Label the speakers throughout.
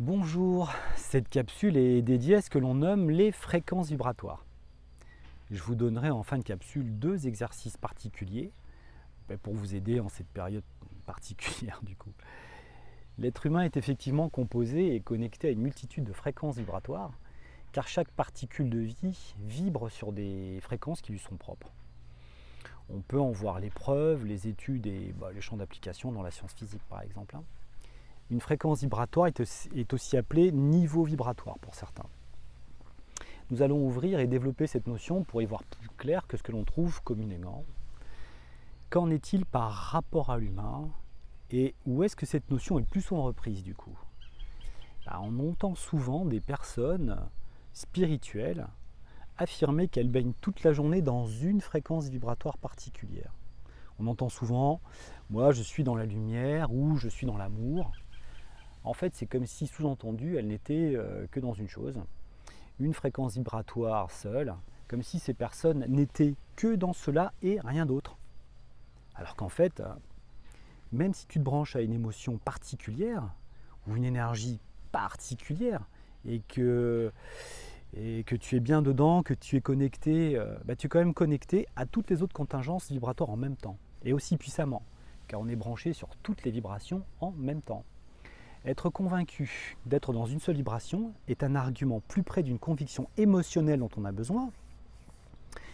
Speaker 1: Bonjour, cette capsule est dédiée à ce que l'on nomme les fréquences vibratoires. Je vous donnerai en fin de capsule deux exercices particuliers pour vous aider en cette période particulière du coup. L'être humain est effectivement composé et connecté à une multitude de fréquences vibratoires car chaque particule de vie vibre sur des fréquences qui lui sont propres. On peut en voir les preuves, les études et les champs d'application dans la science physique par exemple. Une fréquence vibratoire est aussi appelée niveau vibratoire pour certains. Nous allons ouvrir et développer cette notion pour y voir plus clair que ce que l'on trouve communément. Qu'en est-il par rapport à l'humain et où est-ce que cette notion est plus souvent reprise du coup? On entend souvent des personnes spirituelles affirmer qu'elles baignent toute la journée dans une fréquence vibratoire particulière. On entend souvent « moi je suis dans la lumière » ou « je suis dans l'amour ». En fait, c'est comme si, sous-entendu, elle n'était que dans une chose, une fréquence vibratoire seule, comme si ces personnes n'étaient que dans cela et rien d'autre. Alors qu'en fait, même si tu te branches à une émotion particulière, ou une énergie particulière, et que tu es bien dedans, que tu es connecté, tu es quand même connecté à toutes les autres contingences vibratoires en même temps, et aussi puissamment, car on est branché sur toutes les vibrations en même temps. Être convaincu d'être dans une seule vibration est un argument plus près d'une conviction émotionnelle dont on a besoin,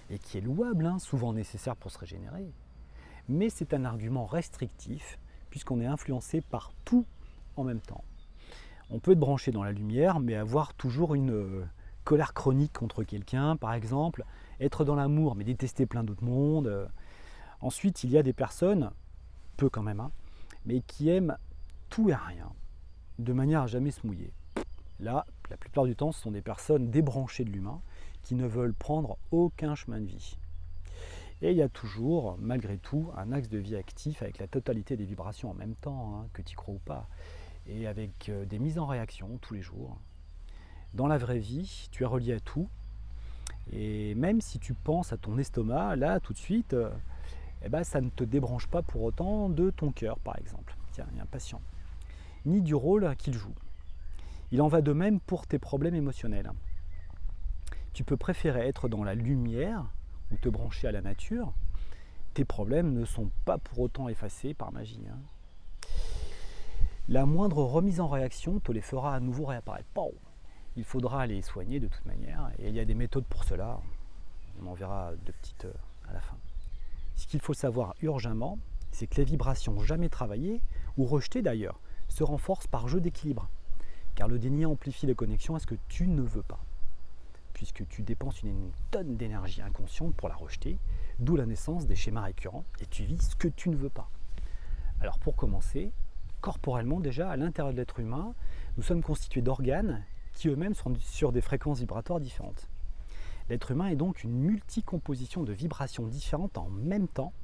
Speaker 1: et qui est louable, souvent nécessaire pour se régénérer, mais c'est un argument restrictif, puisqu'on est influencé par tout en même temps. On peut être branché dans la lumière, mais avoir toujours une colère chronique contre quelqu'un, par exemple, être dans l'amour, mais détester plein d'autres mondes. Ensuite, il y a des personnes, peu quand même, mais qui aiment tout et rien, de manière à jamais se mouiller. Là, la plupart du temps, ce sont des personnes débranchées de l'humain qui ne veulent prendre aucun chemin de vie. Et il y a toujours, malgré tout, un axe de vie actif avec la totalité des vibrations en même temps, que tu y crois ou pas, et avec des mises en réaction tous les jours. Dans la vraie vie, tu es relié à tout, et même si tu penses à ton estomac, là, tout de suite, ça ne te débranche pas pour autant de ton cœur, par exemple. Tiens, il y a un patient. Ni du rôle qu'il joue. Il en va de même pour tes problèmes émotionnels. Tu peux préférer être dans la lumière ou te brancher à la nature. Tes problèmes ne sont pas pour autant effacés par magie. La moindre remise en réaction te les fera à nouveau réapparaître. Il faudra les soigner de toute manière et il y a des méthodes pour cela. On en verra deux petites à la fin. Ce qu'il faut savoir urgemment, c'est que les vibrations jamais travaillées, ou rejetées d'ailleurs, se renforce par jeu d'équilibre, car le déni amplifie les connexions à ce que tu ne veux pas, puisque tu dépenses une tonne d'énergie inconsciente pour la rejeter, d'où la naissance des schémas récurrents, et tu vis ce que tu ne veux pas. Alors pour commencer, corporellement déjà, à l'intérieur de l'être humain, nous sommes constitués d'organes qui eux-mêmes sont sur des fréquences vibratoires différentes. L'être humain est donc une multicomposition de vibrations différentes en même temps,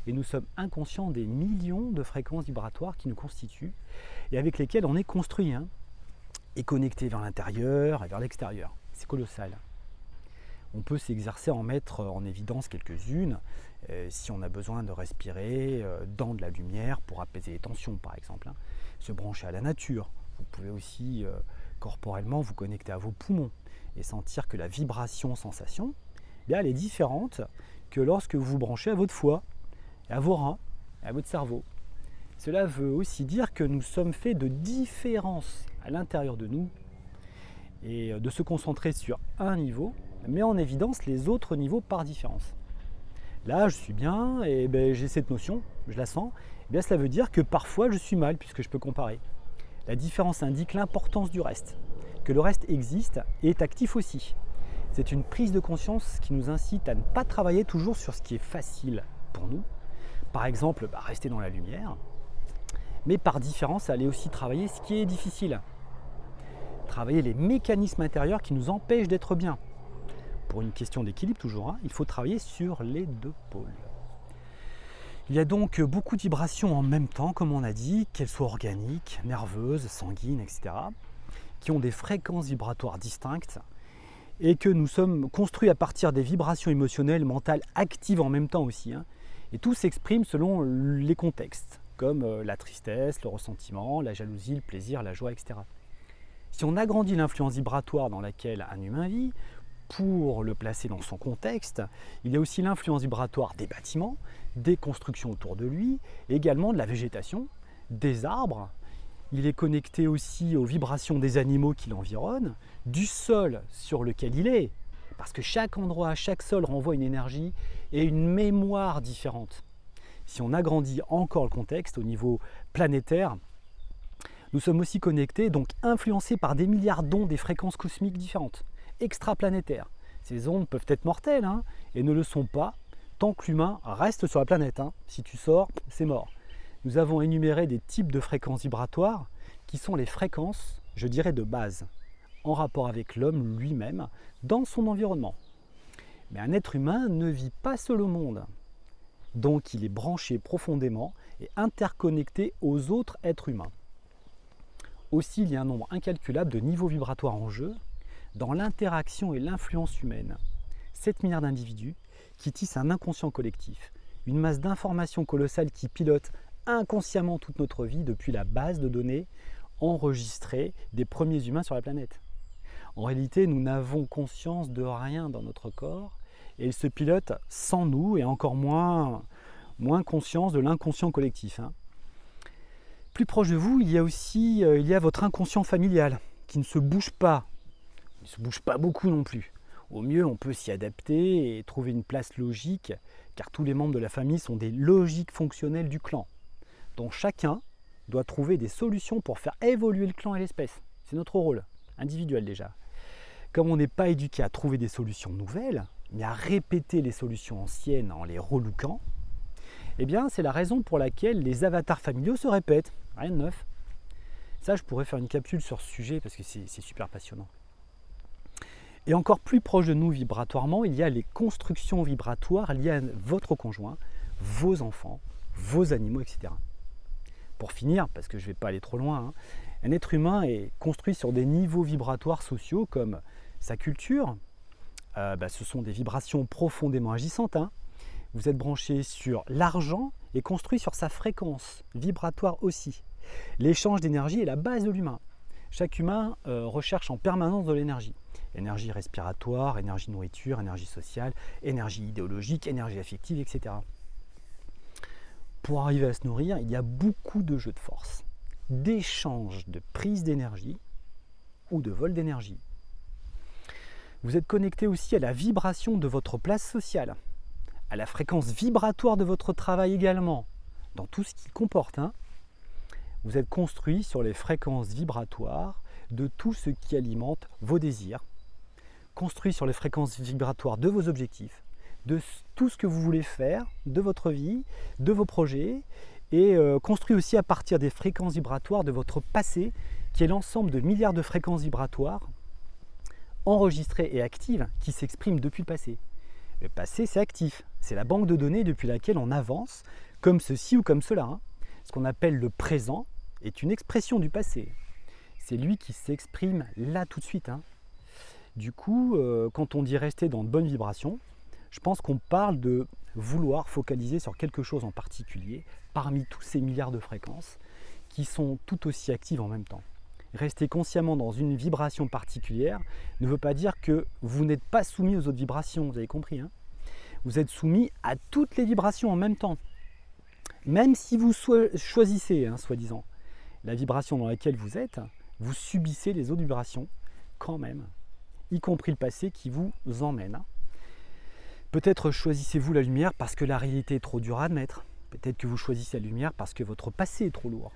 Speaker 1: et nous sommes inconscients des millions de fréquences vibratoires qui nous constituent et avec lesquelles on est construit et connecté vers l'intérieur et vers l'extérieur. C'est colossal. On peut s'exercer à en mettre en évidence quelques-unes si on a besoin de respirer dans de la lumière pour apaiser les tensions par exemple. Se brancher à la nature. Vous pouvez aussi corporellement vous connecter à vos poumons et sentir que la vibration-sensation, elle est différente que lorsque vous vous branchez à votre foie, à vos reins, à votre cerveau. Cela veut aussi dire que nous sommes faits de différences à l'intérieur de nous et de se concentrer sur un niveau, met en évidence les autres niveaux par différence. Là, je suis bien et j'ai cette notion, je la sens, cela veut dire que parfois je suis mal puisque je peux comparer. La différence indique l'importance du reste, que le reste existe et est actif aussi. C'est une prise de conscience qui nous incite à ne pas travailler toujours sur ce qui est facile pour nous, par exemple, rester dans la lumière, mais par différence, aller aussi travailler ce qui est difficile. Travailler les mécanismes intérieurs qui nous empêchent d'être bien. Pour une question d'équilibre toujours, il faut travailler sur les deux pôles. Il y a donc beaucoup de vibrations en même temps, comme on a dit, qu'elles soient organiques, nerveuses, sanguines, etc., qui ont des fréquences vibratoires distinctes et que nous sommes construits à partir des vibrations émotionnelles, mentales, actives en même temps aussi. Et tout s'exprime selon les contextes, comme la tristesse, le ressentiment, la jalousie, le plaisir, la joie, etc. Si on agrandit l'influence vibratoire dans laquelle un humain vit, pour le placer dans son contexte, il y a aussi l'influence vibratoire des bâtiments, des constructions autour de lui, et également de la végétation, des arbres. Il est connecté aussi aux vibrations des animaux qui l'environnent, du sol sur lequel il est, parce que chaque endroit, chaque sol renvoie une énergie et une mémoire différente. Si on agrandit encore le contexte au niveau planétaire, nous sommes aussi connectés, donc influencés par des milliards d'ondes et fréquences cosmiques différentes, extraplanétaires. Ces ondes peuvent être mortelles et ne le sont pas tant que l'humain reste sur la planète. Si tu sors, c'est mort. Nous avons énuméré des types de fréquences vibratoires qui sont les fréquences, je dirais, de base, en rapport avec l'homme lui-même, dans son environnement. Mais un être humain ne vit pas seul au monde. Donc il est branché profondément et interconnecté aux autres êtres humains. Aussi, il y a un nombre incalculable de niveaux vibratoires en jeu dans l'interaction et l'influence humaine. 7 milliards d'individus qui tissent un inconscient collectif, une masse d'informations colossales qui pilote inconsciemment toute notre vie depuis la base de données enregistrée des premiers humains sur la planète. En réalité, nous n'avons conscience de rien dans notre corps et il se pilote sans nous et encore moins conscience de l'inconscient collectif. Plus proche de vous, il y a votre inconscient familial qui ne se bouge pas. Il ne se bouge pas beaucoup non plus. Au mieux, on peut s'y adapter et trouver une place logique, car tous les membres de la famille sont des logiques fonctionnelles du clan, dont chacun doit trouver des solutions pour faire évoluer le clan et l'espèce. C'est notre rôle, individuel déjà. Comme on n'est pas éduqué à trouver des solutions nouvelles, mais à répéter les solutions anciennes en les relookant, eh bien, c'est la raison pour laquelle les avatars familiaux se répètent. Rien de neuf. Ça, je pourrais faire une capsule sur ce sujet parce que c'est super passionnant. Et encore plus proche de nous vibratoirement, il y a les constructions vibratoires liées à votre conjoint, vos enfants, vos animaux, etc. Pour finir, parce que je ne vais pas aller trop loin, un être humain est construit sur des niveaux vibratoires sociaux comme sa culture. Ce sont des vibrations profondément agissantes. Vous êtes branché sur l'argent et construit sur sa fréquence vibratoire aussi. L'échange d'énergie est la base de l'humain. Chaque humain recherche en permanence de l'énergie. Énergie respiratoire, énergie nourriture, énergie sociale, énergie idéologique, énergie affective, etc. Pour arriver à se nourrir, il y a beaucoup de jeux de force, d'échanges de prise d'énergie ou de vol d'énergie. Vous êtes connecté aussi à la vibration de votre place sociale, à la fréquence vibratoire de votre travail également, dans tout ce qui comporte. Vous êtes construit sur les fréquences vibratoires de tout ce qui alimente vos désirs, construit sur les fréquences vibratoires de vos objectifs, de tout ce que vous voulez faire, de votre vie, de vos projets, et construit aussi à partir des fréquences vibratoires de votre passé, qui est l'ensemble de milliards de fréquences vibratoires enregistrées et actives qui s'expriment depuis le passé. Le passé, c'est actif. C'est la banque de données depuis laquelle on avance, comme ceci ou comme cela. Ce qu'on appelle le présent est une expression du passé. C'est lui qui s'exprime là tout de suite. Du coup, quand on dit rester dans de bonnes vibrations, je pense qu'on parle de vouloir focaliser sur quelque chose en particulier parmi tous ces milliards de fréquences qui sont tout aussi actives en même temps. Rester consciemment dans une vibration particulière ne veut pas dire que vous n'êtes pas soumis aux autres vibrations, vous avez compris. Vous êtes soumis à toutes les vibrations en même temps. Même si vous choisissez, soi-disant, la vibration dans laquelle vous êtes, vous subissez les autres vibrations quand même, y compris le passé qui vous emmène. Peut-être choisissez-vous la lumière parce que la réalité est trop dure à admettre. Peut-être que vous choisissez la lumière parce que votre passé est trop lourd.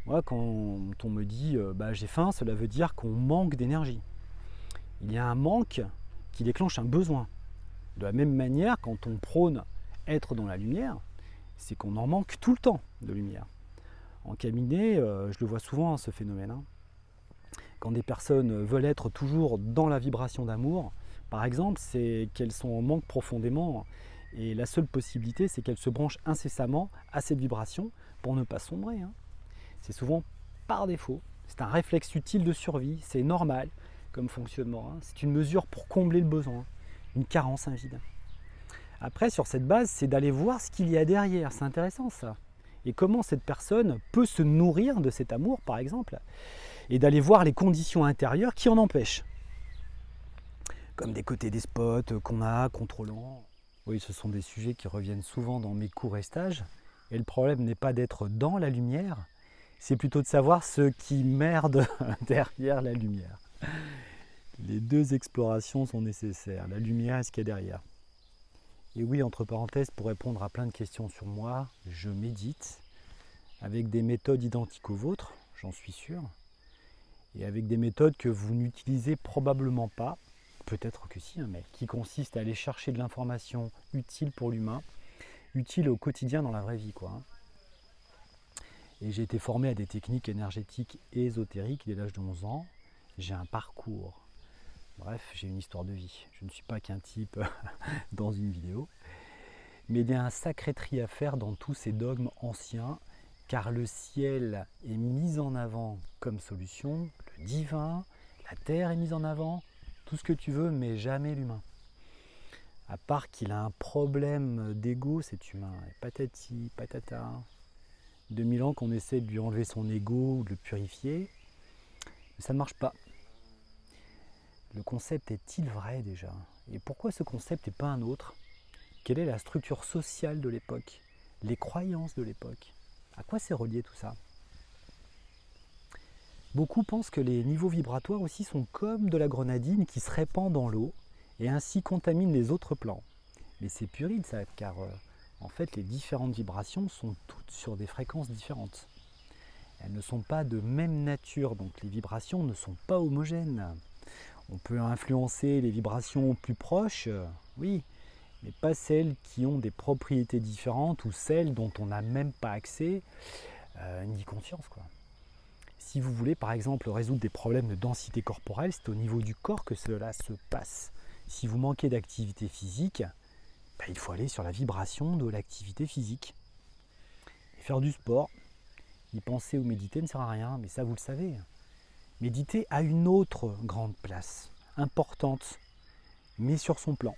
Speaker 1: Moi, quand on me dit j'ai faim, cela veut dire qu'on manque d'énergie. Il y a un manque qui déclenche un besoin. De la même manière, quand on prône être dans la lumière, c'est qu'on en manque tout le temps de lumière. En cabinet, je le vois souvent ce phénomène. Quand des personnes veulent être toujours dans la vibration d'amour, par exemple, c'est qu'elles sont en manque profondément et la seule possibilité, c'est qu'elles se branchent incessamment à cette vibration pour ne pas sombrer. C'est souvent par défaut, c'est un réflexe utile de survie, c'est normal comme fonctionnement, c'est une mesure pour combler le besoin, une carence, un vide. Après, sur cette base, c'est d'aller voir ce qu'il y a derrière, c'est intéressant ça. Et comment cette personne peut se nourrir de cet amour, par exemple. et d'aller voir les conditions intérieures qui en empêchent. Comme des côtés des spots qu'on a, contrôlants. Oui, ce sont des sujets qui reviennent souvent dans mes cours et stages. Et le problème n'est pas d'être dans la lumière, c'est plutôt de savoir ce qui merde derrière la lumière. Les deux explorations sont nécessaires, la lumière et ce qu'il y a derrière. Et oui, entre parenthèses, pour répondre à plein de questions sur moi, je médite avec des méthodes identiques aux vôtres, j'en suis sûr, et avec des méthodes que vous n'utilisez probablement pas, peut-être que si, mais qui consistent à aller chercher de l'information utile pour l'humain, utile au quotidien dans la vraie vie, quoi. Et j'ai été formé à des techniques énergétiques et ésotériques dès l'âge de 11 ans. J'ai un parcours. Bref, j'ai une histoire de vie. Je ne suis pas qu'un type dans une vidéo. Mais il y a un sacré tri à faire dans tous ces dogmes anciens, car le ciel est mis en avant comme solution, le divin, la terre est mise en avant, tout ce que tu veux, mais jamais l'humain. À part qu'il a un problème d'ego, cet humain. Et patati, patata. 2000 ans qu'on essaie de lui enlever son ego ou de le purifier, mais ça ne marche pas. Le concept est-il vrai déjà? Et pourquoi ce concept n'est pas un autre? Quelle est la structure sociale de l'époque? Les croyances de l'époque? À quoi c'est relié tout ça? Beaucoup pensent que les niveaux vibratoires aussi sont comme de la grenadine qui se répand dans l'eau et ainsi contamine les autres plans. Mais c'est puéril ça, car en fait les différentes vibrations sont toutes sur des fréquences différentes. Elles ne sont pas de même nature, donc les vibrations ne sont pas homogènes. On peut influencer les vibrations plus proches, oui, mais pas celles qui ont des propriétés différentes ou celles dont on n'a même pas accès ni conscience, quoi. Si vous voulez par exemple résoudre des problèmes de densité corporelle, c'est au niveau du corps que cela se passe. Si vous manquez d'activité physique, il faut aller sur la vibration de l'activité physique. Et faire du sport, y penser ou méditer ne sert à rien, mais ça vous le savez. Méditer a une autre grande place, importante, mais sur son plan.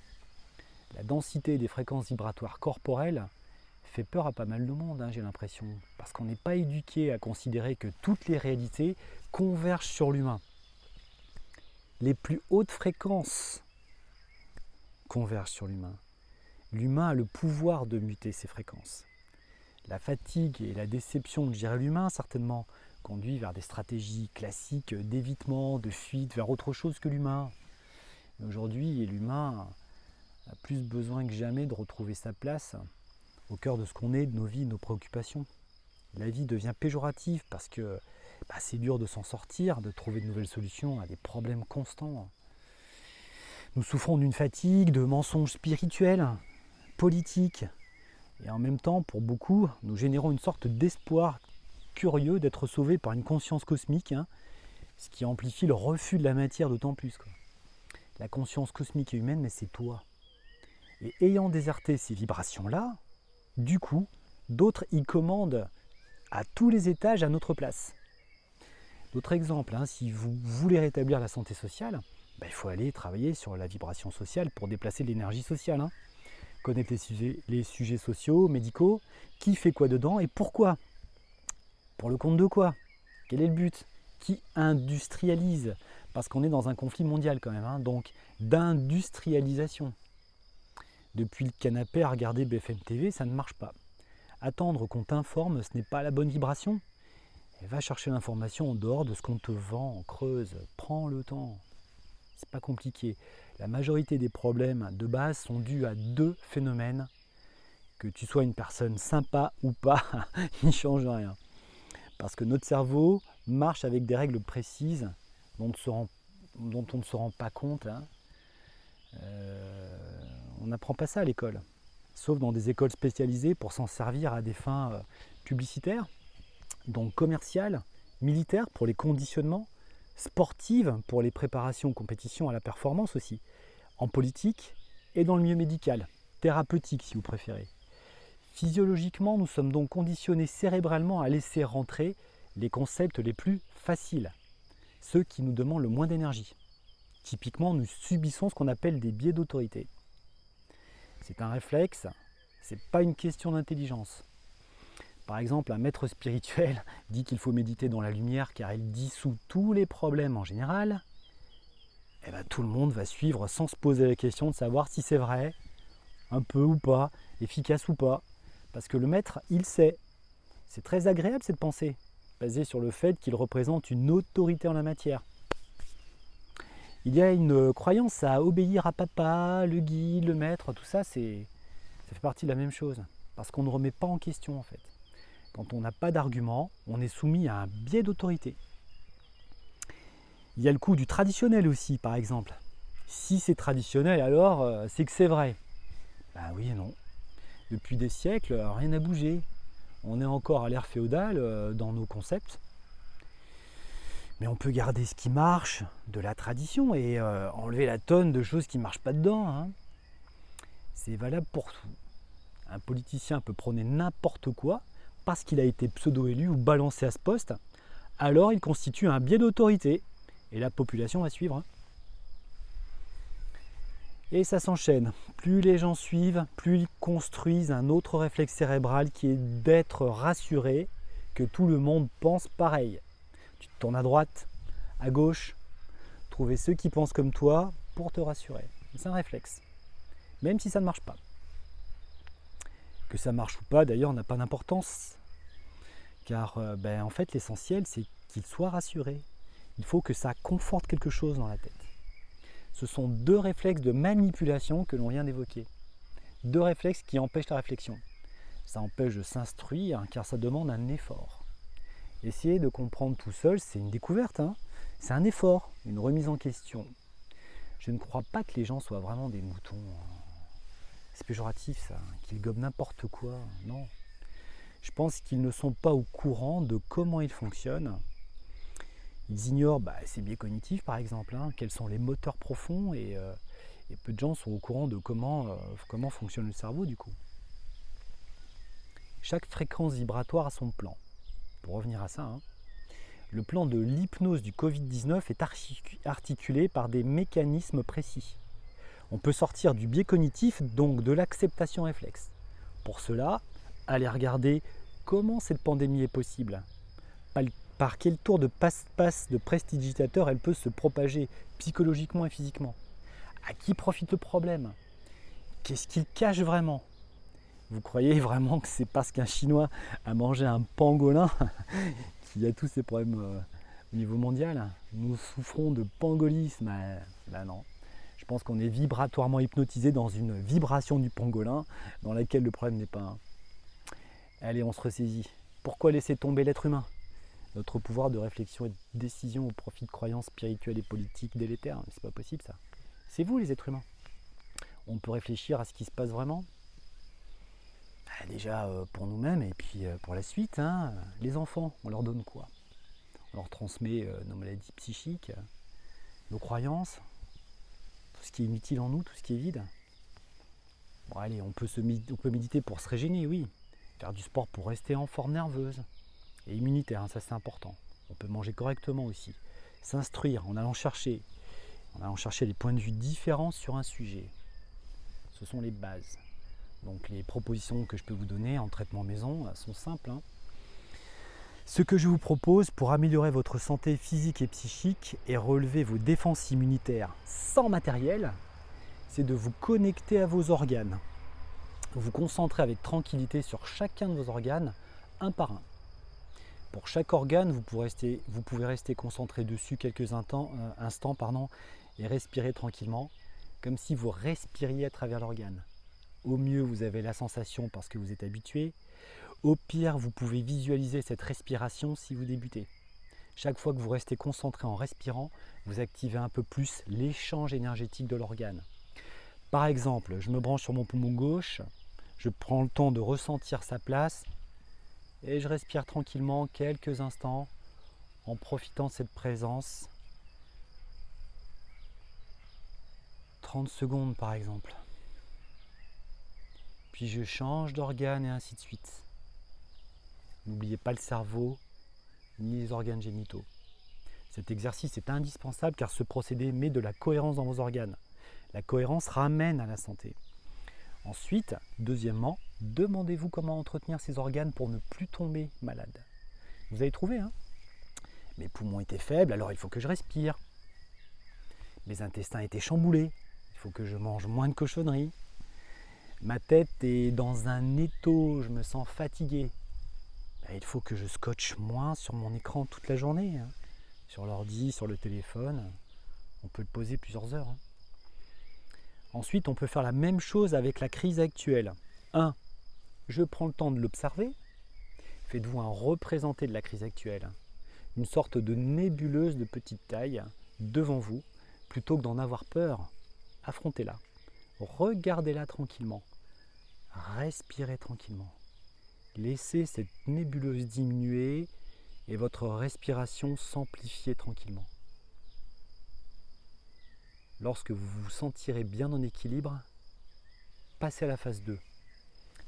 Speaker 1: La densité des fréquences vibratoires corporelles fait peur à pas mal de monde, j'ai l'impression, parce qu'on n'est pas éduqué à considérer que toutes les réalités convergent sur l'humain. Les plus hautes fréquences convergent sur l'humain. L'humain a le pouvoir de muter ses fréquences. La fatigue et la déception de gérer l'humain, certainement, conduit vers des stratégies classiques d'évitement, de fuite vers autre chose que l'humain. Mais aujourd'hui, l'humain a plus besoin que jamais de retrouver sa place au cœur de ce qu'on est, de nos vies, de nos préoccupations. La vie devient péjorative parce que c'est dur de s'en sortir, de trouver de nouvelles solutions à des problèmes constants. Nous souffrons d'une fatigue, de mensonges spirituels, politiques, et en même temps, pour beaucoup, nous générons une sorte d'espoir curieux d'être sauvés par une conscience cosmique, ce qui amplifie le refus de la matière d'autant plus, quoi. La conscience cosmique et humaine, mais c'est toi. Et ayant déserté ces vibrations-là, du coup, d'autres y commandent à tous les étages à notre place. D'autres exemples, si vous voulez rétablir la santé sociale, il faut aller travailler sur la vibration sociale pour déplacer l'énergie sociale. Connaître les sujets sociaux, médicaux, qui fait quoi dedans et pourquoi. Pour le compte de quoi? Quel est le but? Qui industrialise? Parce qu'on est dans un conflit mondial quand même, donc d'industrialisation. Depuis le canapé à regarder BFM TV, ça ne marche pas. Attendre qu'on t'informe, ce n'est pas la bonne vibration. Et va chercher l'information en dehors de ce qu'on te vend, creuse, prends le temps. C'est pas compliqué. La majorité des problèmes de base sont dus à deux phénomènes. Que tu sois une personne sympa ou pas, il ne change rien. Parce que notre cerveau marche avec des règles précises dont on ne se rend pas compte. On n'apprend pas ça à l'école, sauf dans des écoles spécialisées pour s'en servir à des fins publicitaires, donc commerciales, militaires pour les conditionnements, sportives pour les préparations aux compétitions à la performance aussi, en politique et dans le milieu médical, thérapeutique si vous préférez. Physiologiquement, nous sommes donc conditionnés cérébralement à laisser rentrer les concepts les plus faciles, ceux qui nous demandent le moins d'énergie. Typiquement, nous subissons ce qu'on appelle des biais d'autorité. C'est un réflexe, c'est pas une question d'intelligence. Par exemple, un maître spirituel dit qu'il faut méditer dans la lumière car elle dissout tous les problèmes en général. Eh ben, tout le monde va suivre sans se poser la question de savoir si c'est vrai, un peu ou pas, efficace ou pas. Parce que le maître, il sait. C'est très agréable cette pensée, basée sur le fait qu'il représente une autorité en la matière. Il y a une croyance à obéir à papa, le guide, le maître, tout ça, ça fait partie de la même chose. Parce qu'on ne remet pas en question en fait. Quand on n'a pas d'argument, on est soumis à un biais d'autorité. Il y a le coup du traditionnel aussi, par exemple. Si c'est traditionnel, alors c'est que c'est vrai. Ben oui et non. Depuis des siècles, rien n'a bougé. On est encore à l'ère féodale dans nos concepts. Mais on peut garder ce qui marche de la tradition et enlever la tonne de choses qui ne marchent pas dedans. Hein. C'est valable pour tout. Un politicien peut prôner n'importe quoi parce qu'il a été pseudo-élu ou balancé à ce poste. Alors il constitue un biais d'autorité et la population va suivre. Hein. Et ça s'enchaîne. Plus les gens suivent, plus ils construisent un autre réflexe cérébral qui est d'être rassuré que tout le monde pense pareil. Tu te tournes à droite, à gauche, trouver ceux qui pensent comme toi pour te rassurer. C'est un réflexe, même si ça ne marche pas. Que ça marche ou pas, d'ailleurs, n'a pas d'importance. Car en fait, l'essentiel, c'est qu'il soit rassuré. Il faut que ça conforte quelque chose dans la tête. Ce sont deux réflexes de manipulation que l'on vient d'évoquer. Deux réflexes qui empêchent la réflexion. Ça empêche de s'instruire car ça demande un effort. Essayer de comprendre tout seul, c'est une découverte. Hein. C'est un effort, une remise en question. Je ne crois pas que les gens soient vraiment des moutons. C'est péjoratif ça, qu'ils gobent n'importe quoi. Non. Je pense qu'ils ne sont pas au courant de comment ils fonctionnent. Ils ignorent ces biais cognitifs par exemple, hein, quels sont les moteurs profonds et peu de gens sont au courant de comment fonctionne le cerveau du coup. Chaque fréquence vibratoire a son plan. Pour revenir à ça, hein, le plan de l'hypnose du Covid-19 est articulé par des mécanismes précis. On peut sortir du biais cognitif, donc de l'acceptation réflexe. Pour cela, allez regarder comment cette pandémie est possible. Par quel tour de passe-passe de prestidigitateur elle peut se propager psychologiquement et physiquement. À qui profite le problème? Qu'est-ce qu'il cache vraiment? Vous croyez vraiment que c'est parce qu'un Chinois a mangé un pangolin qu'il y a tous ces problèmes au niveau mondial? Nous souffrons de pangolisme. Non. Je pense qu'on est vibratoirement hypnotisé dans une vibration du pangolin dans laquelle le problème n'est pas un. Allez, on se ressaisit. Pourquoi laisser tomber l'être humain? Notre pouvoir de réflexion et de décision au profit de croyances spirituelles et politiques délétères, c'est pas possible ça. C'est vous les êtres humains. On peut réfléchir à ce qui se passe vraiment. Déjà pour nous-mêmes et puis pour la suite, hein, les enfants, on leur donne quoi? On leur transmet nos maladies psychiques, nos croyances, tout ce qui est inutile en nous, tout ce qui est vide. Bon allez, on peut méditer pour se régénérer, oui. Faire du sport pour rester en forme nerveuse et immunitaire, hein, ça c'est important. On peut manger correctement aussi. S'instruire en allant chercher les points de vue différents sur un sujet. Ce sont les bases. Donc les propositions que je peux vous donner en traitement maison sont simples. Hein. Ce que je vous propose pour améliorer votre santé physique et psychique et relever vos défenses immunitaires sans matériel, c'est de vous connecter à vos organes. Vous concentrer avec tranquillité sur chacun de vos organes, un par un. Pour chaque organe, vous pouvez rester concentré dessus quelques instants et respirer tranquillement, comme si vous respiriez à travers l'organe. Au mieux, vous avez la sensation parce que vous êtes habitué. Au pire, vous pouvez visualiser cette respiration si vous débutez. Chaque fois que vous restez concentré en respirant, vous activez un peu plus l'échange énergétique de l'organe. Par exemple, je me branche sur mon poumon gauche, je prends le temps de ressentir sa place et je respire tranquillement quelques instants en profitant de cette présence. 30 secondes par exemple. Puis je change d'organe et ainsi de suite. N'oubliez pas le cerveau ni les organes génitaux. Cet exercice est indispensable car ce procédé met de la cohérence dans vos organes. La cohérence ramène à la santé. Ensuite, deuxièmement, demandez-vous comment entretenir ces organes pour ne plus tomber malade. Vous avez trouvé, hein? Mes poumons étaient faibles, alors il faut que je respire. Mes intestins étaient chamboulés, il faut que je mange moins de cochonneries. Ma tête est dans un étau, je me sens fatigué. Il faut que je scotche moins sur mon écran toute la journée, hein. Sur l'ordi, sur le téléphone, on peut le poser plusieurs heures, hein. Ensuite, on peut faire la même chose avec la crise actuelle. 1. Je prends le temps de l'observer. Faites-vous un représenté de la crise actuelle. Une sorte de nébuleuse de petite taille devant vous, plutôt que d'en avoir peur. Affrontez-la. Regardez-la tranquillement. Respirez tranquillement. Laissez cette nébuleuse diminuer et votre respiration s'amplifier tranquillement. Lorsque vous vous sentirez bien en équilibre, passez à la phase 2.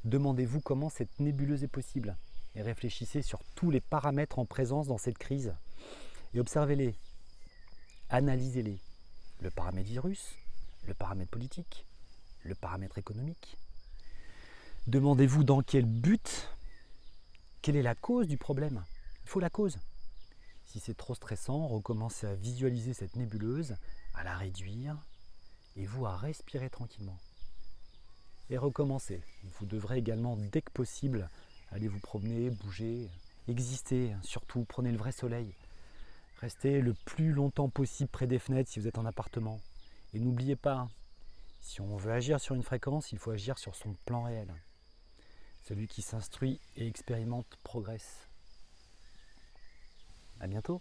Speaker 1: Demandez-vous comment cette nébuleuse est possible et réfléchissez sur tous les paramètres en présence dans cette crise et observez-les, analysez-les. Le paramètre virus, le paramètre politique, le paramètre économique. Demandez-vous dans quel but, quelle est la cause du problème. Il faut la cause. Si c'est trop stressant, recommencez à visualiser cette nébuleuse, à la réduire et vous à respirer tranquillement. Et recommencez. Vous devrez également, dès que possible, aller vous promener, bouger, exister. Surtout, prenez le vrai soleil. Restez le plus longtemps possible près des fenêtres si vous êtes en appartement. Et n'oubliez pas, si on veut agir sur une fréquence, il faut agir sur son plan réel. Celui qui s'instruit et expérimente progresse. À bientôt.